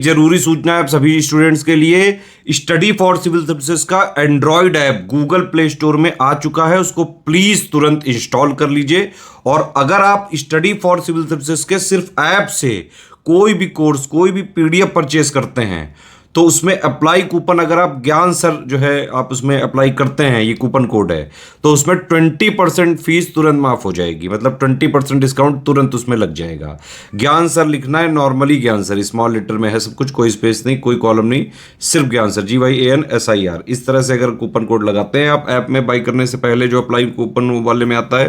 जरूरी सूचना है आप सभी स्टूडेंट्स के लिए। स्टडी फॉर सिविल सर्विसेज का Android app Google play store में आ चुका है, उसको प्लीज तुरंत इंस्टॉल कर लीजिए। और अगर आप स्टडी फॉर सिविल सर्विसेज के सिर्फ ऐप से कोई भी कोर्स, कोई भी पीडीएफ परचेस करते हैं तो उसमें अप्लाई कूपन, अगर आप ज्ञान सर जो है आप उसमें अप्लाई करते हैं, ये कूपन कोड है, तो उसमें 20% फीस तुरंत माफ हो जाएगी। मतलब 20% डिस्काउंट तुरंत उसमें लग जाएगा। ज्ञान सर लिखना है, नॉर्मली ज्ञान सर, स्मॉल लेटर में है सब कुछ, कोई स्पेस नहीं, कोई कॉलम नहीं, सिर्फ ज्ञान सर, GYANSIR। इस तरह से अगर कूपन कोड लगाते हैं आप ऐप में बाई करने से पहले, जो अप्लाई कूपन वाले में आता है,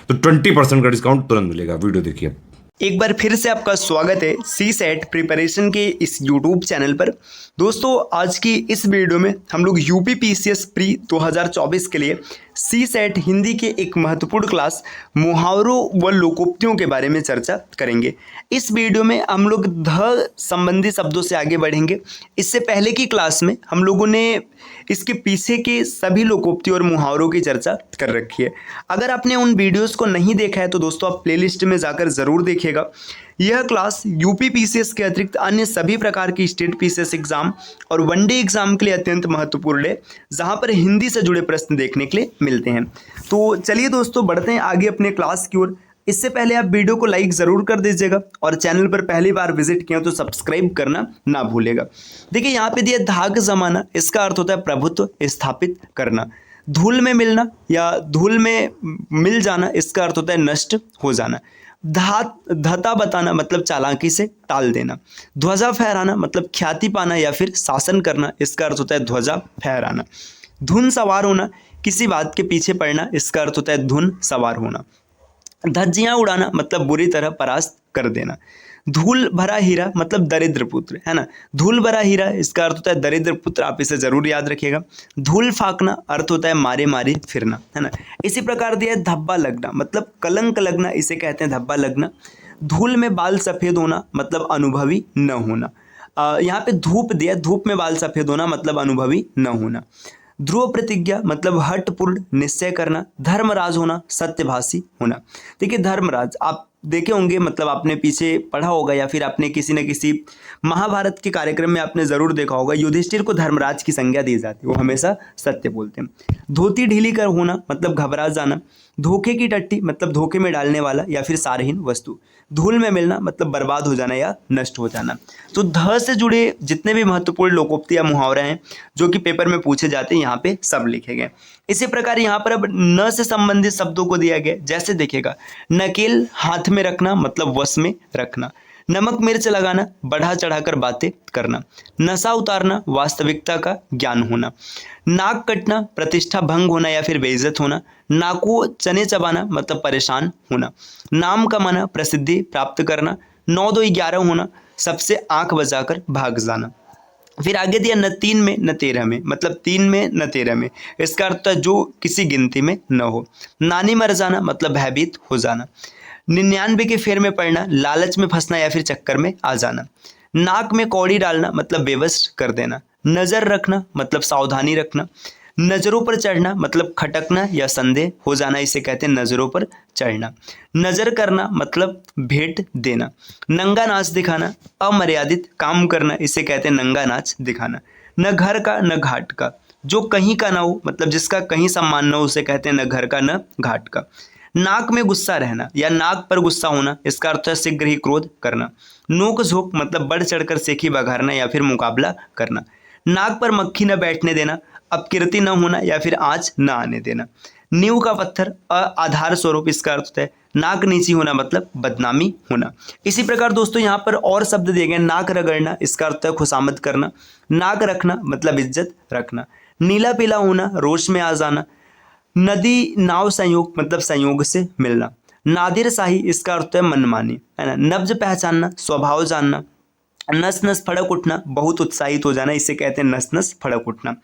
तो 20% का डिस्काउंट तुरंत मिलेगा। वीडियो देखिए। एक बार फिर से आपका स्वागत है सी सेट प्रिपरेशन के इस यूट्यूब चैनल पर। दोस्तों, आज की इस वीडियो में हम लोग यूपी पीसीएस प्री 2024 के लिए सी सेट हिंदी के एक महत्वपूर्ण क्लास मुहावरों व लोकोक्तियों के बारे में चर्चा करेंगे। इस वीडियो में हम लोग ध संबंधी शब्दों से आगे बढ़ेंगे। इससे पहले की क्लास में हम लोगों ने इसके पीछे के सभी लोकोक्ति और मुहावरों की चर्चा कर रखी है। अगर आपने उन वीडियोस को नहीं देखा है तो दोस्तों आप प्लेलिस्ट में जाकर ज़रूर देखिएगा। यह क्लास यूपी पीसीएस के अतिरिक्त अन्य सभी प्रकार की स्टेट पीसीएस एग्जाम और वनडे एग्जाम के लिए अत्यंत महत्वपूर्ण है, जहां पर हिंदी से जुड़े प्रश्न देखने के लिए मिलते हैं। तो चलिए दोस्तों, बढ़ते हैं आगे अपने क्लास की ओर। इससे पहले आप वीडियो को लाइक ज़रूर कर दीजिएगा और चैनल पर पहली बार विजिट किया तो सब्सक्राइब करना ना भूलेगा। देखिए, यहाँ पे दिया धाक जमाना, इसका अर्थ होता है प्रभुत्व स्थापित करना। धूल में मिलना या धूल में मिल जाना, इसका अर्थ होता है नष्ट हो जाना। धता बताना मतलब चालाकी से टाल देना। ध्वजा फहराना मतलब ख्याति पाना या फिर शासन करना, इसका अर्थ होता है ध्वजा फहराना। धुन सवार होना, किसी बात के पीछे पड़ना, इसका अर्थ होता है धुन सवार होना। धज्जियां उड़ाना मतलब बुरी तरह परास्त कर देना। धूल भरा हीरा मतलब दरिद्र पुत्र, है ना। धूल भरा हीरा, इसका अर्थ होता है दरिद्र पुत्र, आप इसे जरूर याद रखिएगा। धूल फाकना अर्थ होता है मारे मारे फिरना, है ना। इसी प्रकार दिया है धब्बा लगना मतलब कलंक लगना, इसे कहते हैं धब्बा लगना। धूल में बाल सफेद होना मतलब अनुभवी न होना। यहाँ पे धूप दिया, धूप में बाल सफेद होना मतलब अनुभवी न होना। ध्रुव प्रतिज्ञा मतलब हठपूर्ण निश्चय करना। धर्मराज होना सत्यभाषी होना। देखिए, धर्मराज आप देखे होंगे, मतलब आपने पीछे पढ़ा होगा या फिर आपने किसी न किसी महाभारत के कार्यक्रम में आपने जरूर देखा होगा, युधिष्ठिर को धर्मराज की संज्ञा दी जाती है, वो हमेशा सत्य बोलते हैं। धोती ढीली कर होना मतलब घबरा जाना। धोखे की टट्टी मतलब धोखे में डालने वाला या फिर सारहीन वस्तु। धूल में मिलना मतलब बर्बाद हो जाना या नष्ट हो जाना। तो ध से जुड़े जितने भी महत्वपूर्ण लोकोक्ति या मुहावरे हैं जो कि पेपर में पूछे जाते हैं, यहाँ पे सब लिखे गए। इसी प्रकार यहाँ पर अब न से संबंधित शब्दों को दिया गया, जैसे देखिएगा, नकेल हाथ में रखना मतलब वश में रखना। नमक मिर्च लगाना, बढ़ा चढ़ाकर बातें करना। नशा उतारना, वास्तविकता का ज्ञान होना। नाक कटना, प्रतिष्ठा भंग होना या फिर बेइज्जत होना। नाको चने चबाना मतलब परेशान होना। नाम कमाना, प्रसिद्धि प्राप्त करना। 9 2 11 होना, सबसे आंख बचाकर भाग जाना। फिर आगे दिया न 3 में न 13 में मतलब 3 में न 13 में, इसका अर्थ है जो किसी गिनती में न हो। नानी मर जाना मतलब भयभीत हो जाना। 99 के फेर में पड़ना, लालच में फंसना या फिर चक्कर में आ जाना। नाक में कौड़ी डालना मतलब बेबस कर देना। नजर रखना मतलब सावधानी रखना। नजरों पर चढ़ना मतलब खटकना या संदेह हो जाना, इसे कहते हैं नजरों पर चढ़ना। नजर करना मतलब भेंट देना। नंगा नाच दिखाना, अमर्यादित काम करना, इसे कहते हैं नंगा नाच दिखाना। न घर का न घाट का, जो कहीं का ना हो मतलब जिसका कहीं सम्मान न हो, उसे कहते हैं न घर का न घाट का। नाक में गुस्सा रहना या नाक पर गुस्सा होना, इसका अर्थ है शीघ्र ही क्रोध करना। नोक झोंक मतलब बढ़ चढ़कर सेखी बघारना या फिर मुकाबला करना। नाक पर मक्खी न बैठने देना, अपकीर्ति न होना या फिर आँच न आने देना। नींव का पत्थर आधार स्वरूप, इसका अर्थ होता है नाक नीची होना मतलब बदनामी होना। इसी प्रकार दोस्तों यहाँ पर और शब्द दिए गए। नाक रगड़ना, इसका अर्थ है खुशामद करना। नाक रखना मतलब इज्जत रखना। नीला पीला होना, रोश में आ जाना। नदी नाव संयोग मतलब संयोग से मिलना। नादिर शाही, इसका अर्थ है मनमानी, है ना। नब्ज पहचानना, स्वभाव जानना। नस नस फड़क उठना, बहुत उत्साहित हो जाना, इसे कहते हैं नस नस फड़क उठना।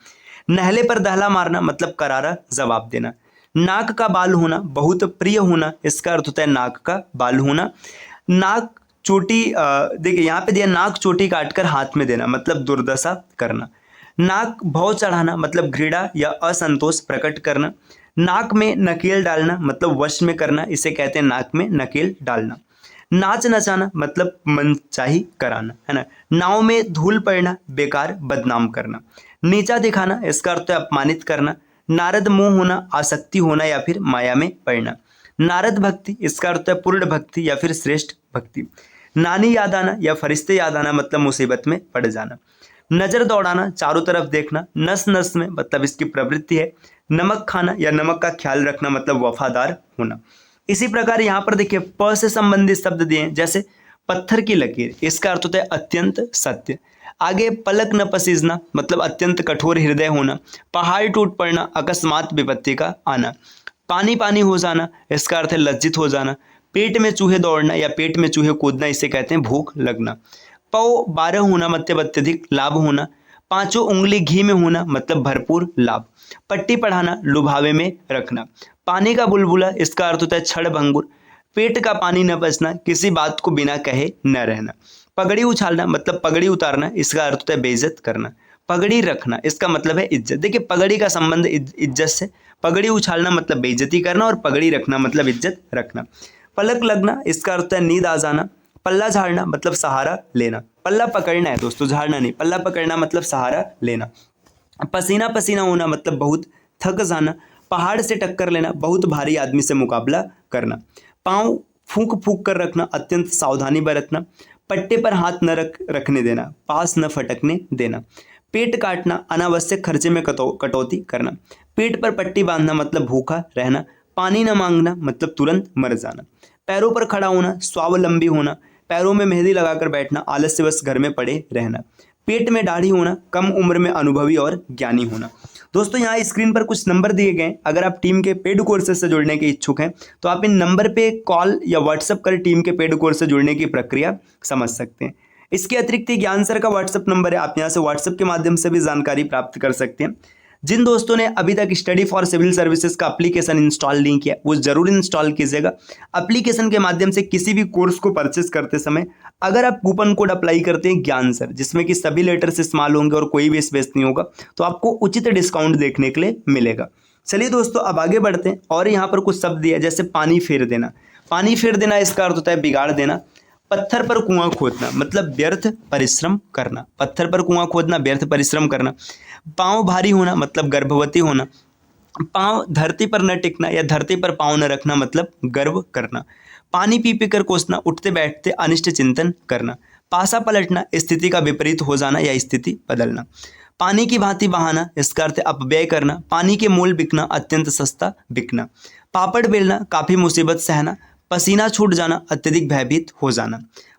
नहले पर दहला मारना मतलब करारा जवाब देना। नाक का बाल होना, बहुत प्रिय होना, इसका अर्थ होता है नाक का बाल होना। नाक चोटी, देखिए यहाँ पे दिया नाक चोटी काटकर हाथ में देना मतलब दुर्दशा करना। नाक भौं चढ़ाना मतलब घृणा या असंतोष प्रकट करना। नाक में नकेल डालना मतलब वश में करना, इसे कहते हैं नाक में नकेल डालना। नाच नचाना मतलब मनचाही कराना, है ना। नाव में धूल पड़ना, बेकार बदनाम करना। नीचा दिखाना, इसका अर्थ है अपमानित करना। नारद मोह होना, आसक्ति होना या फिर माया में पड़ना। नारद भक्ति, इसका अर्थ है पूर्ण भक्ति या फिर श्रेष्ठ भक्ति। नानी याद आना या फरिश्ते याद आना मतलब मुसीबत में पड़ जाना। नजर दौड़ाना, चारों तरफ देखना। नस नस में मतलब इसकी प्रवृत्ति है। नमक खाना या नमक का ख्याल रखना मतलब वफादार होना। इसी प्रकार यहाँ पर देखिए प से संबंधित शब्द दिए हैं, जैसे पत्थर की लकीर, इसका अर्थ होता है अत्यंत सत्य। आगे पलक न पसीजना मतलब अत्यंत कठोर हृदय होना। पहाड़ टूट पड़ना, अकस्मात विपत्ति का आना। पानी पानी हो जाना, इसका अर्थ है लज्जित हो जाना। पेट में चूहे दौड़ना या पेट में चूहे कूदना, इसे कहते हैं भूख लगना। पौ 12 होना मतलब अत्यधिक लाभ होना। पांचों उंगली घी में होना मतलब भरपूर लाभ। पट्टी पढ़ाना, लुभावे में रखना। पानी का बुलबुला, इसका अर्थ होता है क्षण भंगुर। पेट का पानी न बचना, किसी बात को बिना कहे न रहना। पगड़ी उछालना मतलब पगड़ी उतारना, इसका अर्थ होता है बेइज्जत करना। पगड़ी रखना, इसका मतलब है इज्जत। देखिए पगड़ी का संबंध इज्जत से, पगड़ी उछालना मतलब बेइज्जती करना और पगड़ी रखना मतलब इज्जत रखना। पलक लगना, इसका अर्थ है नींद आ जाना। पल्ला झाड़ना मतलब सहारा लेना। पल्ला पकड़ना है दोस्तों, झाड़ना नहीं। पल्ला पकड़ना मतलब सहारा लेना। पसीना पसीना होना मतलब बहुत थक जाना। पहाड़ से टक्कर लेना, बहुत भारी आदमी से मुकाबला करना। पाँव फूंक फूंक कर रखना, अत्यंत सावधानी बरतना। पट्टे पर हाथ न रखने देना, पास न फटकने देना। पेट काटना, अनावश्यक खर्चे में कटौती करना। पेट पर पट्टी बांधना मतलब भूखा रहना। पानी न मांगना मतलब तुरंत मर जाना। पैरों पर खड़ा होना, स्वावलंबी होना। पैरों में मेहंदी लगाकर बैठना, आलस्यवश घर में पड़े रहना। पेट में दाढ़ी होना, कम उम्र में अनुभवी और ज्ञानी होना। दोस्तों यहाँ स्क्रीन पर कुछ नंबर दिए गए हैं। अगर आप टीम के पेड कोर्सेज से जुड़ने के इच्छुक हैं तो आप इन नंबर पे कॉल या व्हाट्सएप कर टीम के पेड कोर्स से जुड़ने की प्रक्रिया समझ सकते हैं। इसके अतिरिक्त ज्ञान सर का व्हाट्सएप नंबर है, आप यहाँ से व्हाट्सएप के माध्यम से भी जानकारी प्राप्त कर सकते हैं। जिन दोस्तों ने अभी तक स्टडी फॉर सिविल सर्विसेज का एप्लीकेशन इंस्टॉल नहीं किया वो जरूर इंस्टॉल कीजिएगा। एप्लीकेशन के माध्यम से किसी भी कोर्स को परचेस करते समय अगर आप कूपन कोड अप्लाई करते हैं ज्ञान सर, जिसमें कि सभी लेटर्स इस्तेमाल होंगे और कोई भी स्पेस नहीं होगा, तो आपको उचित डिस्काउंट देखने के लिए मिलेगा। चलिए दोस्तों अब आगे बढ़ते हैं और यहाँ पर कुछ शब्द दिया, जैसे पानी फेर देना। पानी फेर देना इसका अर्थ होता है बिगाड़ देना। पत्थर पर कुआं खोदना मतलब व्यर्थ परिश्रम करना। पत्थर पर कुआं खोदना, व्यर्थ परिश्रम करना। पाँव भारी होना मतलब गर्भवती होना। पाँव धरती पर न टिकना या धरती पर पाँव न रखना मतलब गर्व करना। पानी पी पी कर कोसना, उठते बैठते अनिष्ट चिंतन करना। पासा पलटना, स्थिति का विपरीत हो जाना या स्थिति बदलना। पानी की भांति बहाना, इसका अर्थ अपव्यय करना। पानी के मोल बिकना, अत्यंत सस्ता बिकना। पापड़ बेलना, काफ़ी मुसीबत सहना। पसीना छूट जाना, अत्यधिक भयभीत हो जाना।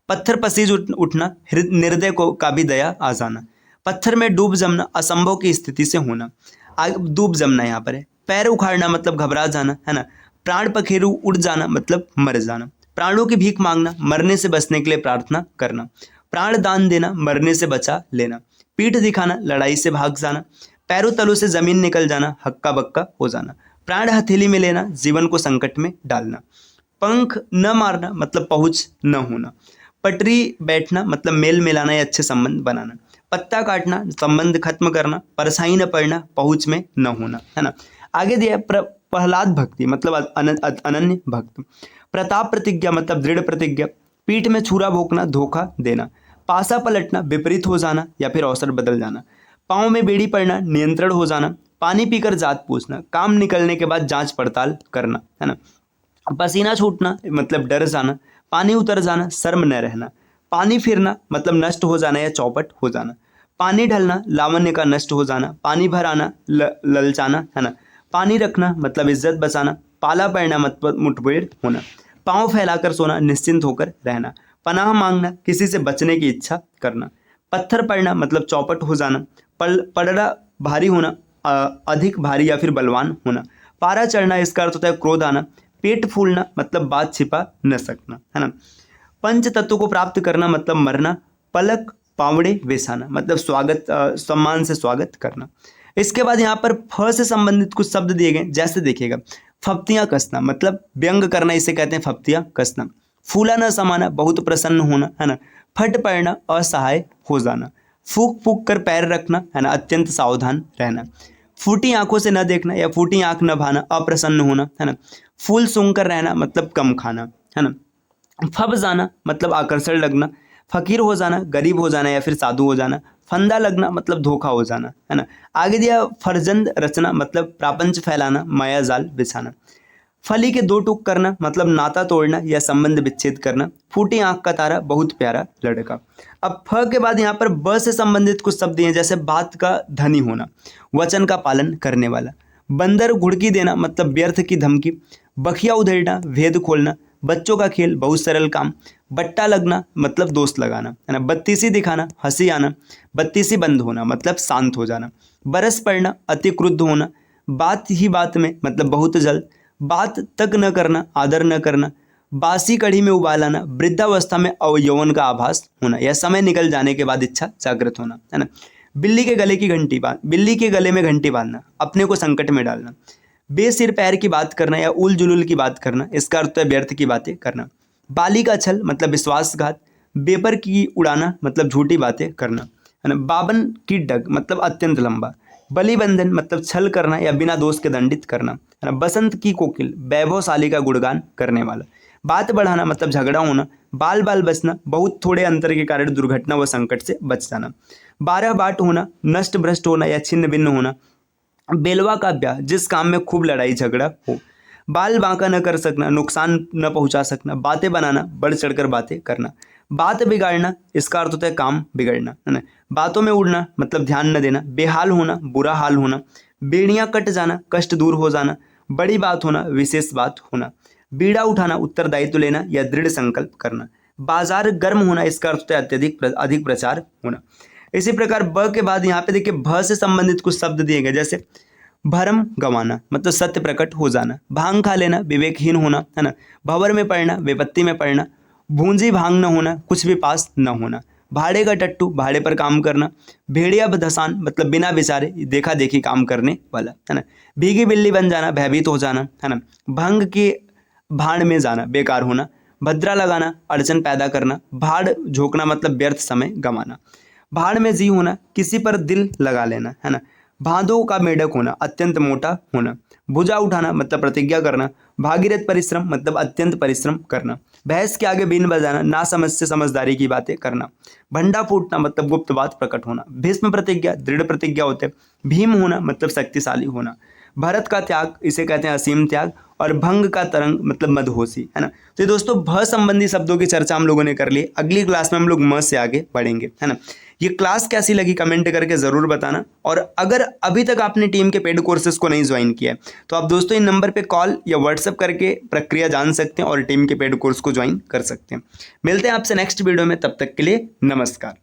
पत्थर पसीज उठना, निर्दय को का भी दया आ जाना। पत्थर में डूब जमना, असंभव की स्थिति से होना। डूब जमना यहाँ पर है। पैर उखाड़ना मतलब घबरा जाना, है ना। प्राण पखेरु उड़ जाना मतलब मर जाना। प्राणों की भीख मांगना, मरने से बचने के लिए प्रार्थना करना। प्राण दान देना, मरने से बचा लेना। पीठ दिखाना, लड़ाई से भाग जाना। पैरों तलों से जमीन निकल जाना, हक्का बक्का हो जाना। प्राण हथेली में लेना, जीवन को संकट में डालना। पंख न मारना मतलब पहुँच न होना। पटरी बैठना मतलब मेल मिलाना या अच्छे संबंध बनाना। पत्ता काटना, संबंध खत्म करना। परछाई न पड़ना, पहुँच में न होना, है ना। आगे दिया प्रहलाद भक्ति मतलब अनन्य भक्त। प्रताप प्रतिज्ञा मतलब दृढ़ प्रतिज्ञा। पीठ में छुरा भोंकना, धोखा देना। पासा पलटना, विपरीत हो जाना या फिर अवसर बदल जाना। पाँव में बेड़ी पड़ना, नियंत्रण हो जाना। पानी पीकर जात पूछना, काम निकलने के बाद जांच पड़ताल करना, है ना। पसीना छूटना मतलब डर जाना। पानी उतर जाना, शर्म न रहना। पानी फिरना मतलब नष्ट हो जाना या चौपट हो जाना। पानी ढलना, लावण्य का नष्ट हो जाना। पानी भर आना, ललचाना, है ना। पानी रखना मतलब इज्जत बचाना। पाला पड़ना मतलब मुठभेड़ होना। पाँव फैलाकर सोना, निश्चिंत होकर रहना। पनाह मांगना, किसी से बचने की इच्छा करना। पत्थर पड़ना मतलब चौपट हो जाना। पड़ना भारी होना, अधिक भारी या फिर बलवान होना। पारा चढ़ना, इसका अर्थ होता है क्रोध आना। पेट फूलना मतलब बात छिपा न सकना, है ना। पंच तत्व को प्राप्त करना मतलब मरना। पलक पावड़े बेसाना मतलब स्वागत, सम्मान से स्वागत करना। इसके बाद यहाँ पर फ से संबंधित कुछ शब्द दिए गए, जैसे देखिएगा फप्तियाँ कसना मतलब व्यंग करना, इसे कहते हैं फप्तियाँ कसना। फूला न समाना, बहुत प्रसन्न होना, है ना। फट पड़ना, असहाय हो जाना। फूक फूक कर पैर रखना, है ना, अत्यंत सावधान रहना। फूटी आंखों से न देखना या फूटी आंख न भाना, अप्रसन्न होना, है ना। फूल सूंघ कर रहना मतलब कम खाना, है ना। फब जाना मतलब आकर्षण लगना, फकीर हो जाना, गरीब हो जाना या फिर साधु हो जाना, फंदा लगना मतलब धोखा हो जाना, है ना। आगे दिया फरजंद रचना मतलब प्रापंच फैलाना, माया जाल बिछाना। फली के दो टूक करना मतलब नाता तोड़ना या संबंध विच्छेद करना। फूटी आंख का तारा, बहुत प्यारा लड़का। अब फ के बाद यहाँ पर ब से संबंधित कुछ शब्द हैं, जैसे बात का धनी होना, वचन का पालन करने वाला। बंदर घुड़की देना मतलब व्यर्थ की धमकी। बखिया उधेड़ना, भेद खोलना। बच्चों का खेल, बहुत सरल काम। बट्टा लगना मतलब दोस्त लगाना, है ना। बत्तीसी दिखाना, हंसी आना। बत्तीसी बंद होना मतलब शांत हो जाना। बरस पड़ना, अति क्रुद्ध होना। बात ही बात में मतलब बहुत जल्द। बात तक न करना, आदर न करना। बासी कढ़ी में उबाल आना, वृद्धावस्था में अवयौवन का आभास होना या समय निकल जाने के बाद इच्छा जागृत होना, है ना। बिल्ली के गले की घंटी बांध, बिल्ली के गले में घंटी बांधना, अपने को संकट में डालना। बेसिर पैर की बात करना या उल जुलूल की बात करना, इसका अर्थ है व्यर्थ की बातें करना। बाली का छल मतलब विश्वासघात। बेपर की उड़ाना मतलब झूठी बातें करना, है ना। बावन की डग मतलब अत्यंत लंबा। बलि बंधन मतलब छल करना या बिना दोष के दंडित करना, है ना। बसंत की कोकिल, वैभवशाली का गुणगान करने वाला। बात बढ़ाना मतलब झगड़ा होना। बाल बाल बचना, बहुत थोड़े अंतर के कारण दुर्घटना व संकट से बच जाना। 12 बाट होना, नष्ट भ्रष्ट होना या छिन्न भिन्न होना। बेलवा का ब्याह, जिस काम में खूब लड़ाई झगड़ा हो। बाल बांका न कर सकना, नुकसान न पहुंचा सकना। बातें बनाना, बढ़ चढ़कर बातें करना। बात बिगाड़ना, इसका अर्थ होता है काम बिगड़ना, है ना। बातों में उड़ना मतलब ध्यान न देना। बेहाल होना, बुरा हाल होना। बेड़ियां कट जाना, कष्ट दूर हो जाना। बड़ी बात होना, विशेष बात होना। बीड़ा उठाना, उत्तरदायित्व लेना या दृढ़ संकल्प करना। बाजार गर्म होना, इसका अर्थ होता है अत्यधिक अधिक प्रचार होना। इसी प्रकार ब के बाद यहाँ पे देखिए भ से संबंधित कुछ शब्द दिए गए, जैसे भरम गंवाना मतलब सत्य प्रकट हो जाना। भांग खा लेना, विवेकहीन होना, है ना। भंवर में पड़ना, विपत्ति में पड़ना। भूंजी भांग न होना, कुछ भी पास न होना। भाड़े का टट्टू, भाड़े पर काम करना। भेड़िया बधसान मतलब बिना विचारे देखा देखी काम करने वाला, है ना। भीगी बिल्ली बन जाना, भयभीत हो जाना, है ना। भंग के भाड़ में जाना, बेकार होना। भद्रा लगाना, अड़चन पैदा करना। भाड़ झोंकना मतलब व्यर्थ समय गंवाना। भाड़ में जी होना, किसी पर दिल लगा लेना, है ना। भादों का मेढक होना, अत्यंत मोटा होना। भुजा उठाना मतलब प्रतिज्ञा करना। भागीरथ परिश्रम मतलब अत्यंत परिश्रम करना। भैंस के आगे बीन बजाना, ना समझ से समझदारी की बातें करना। भंडा फूटना मतलब गुप्त बात प्रकट होना। भीष्म प्रतिज्ञा, दृढ़ प्रतिज्ञा होते हैं। भीम होना मतलब शक्तिशाली होना। भरत का त्याग, इसे कहते हैं असीम त्याग। और भंग का तरंग मतलब मदहोशी, है ना। तो ये दोस्तों भ संबंधी शब्दों की चर्चा हम लोगों ने कर ली। अगली क्लास में हम लोग म से आगे बढ़ेंगे, है ना। ये क्लास कैसी लगी कमेंट करके ज़रूर बताना। और अगर अभी तक आपने टीम के पेड कोर्सेज को नहीं ज्वाइन किया है तो आप दोस्तों इन नंबर पे कॉल या व्हाट्सएप करके प्रक्रिया जान सकते हैं और टीम के पेड कोर्स को ज्वाइन कर सकते हैं। मिलते हैं आपसे नेक्स्ट वीडियो में, तब तक के लिए नमस्कार।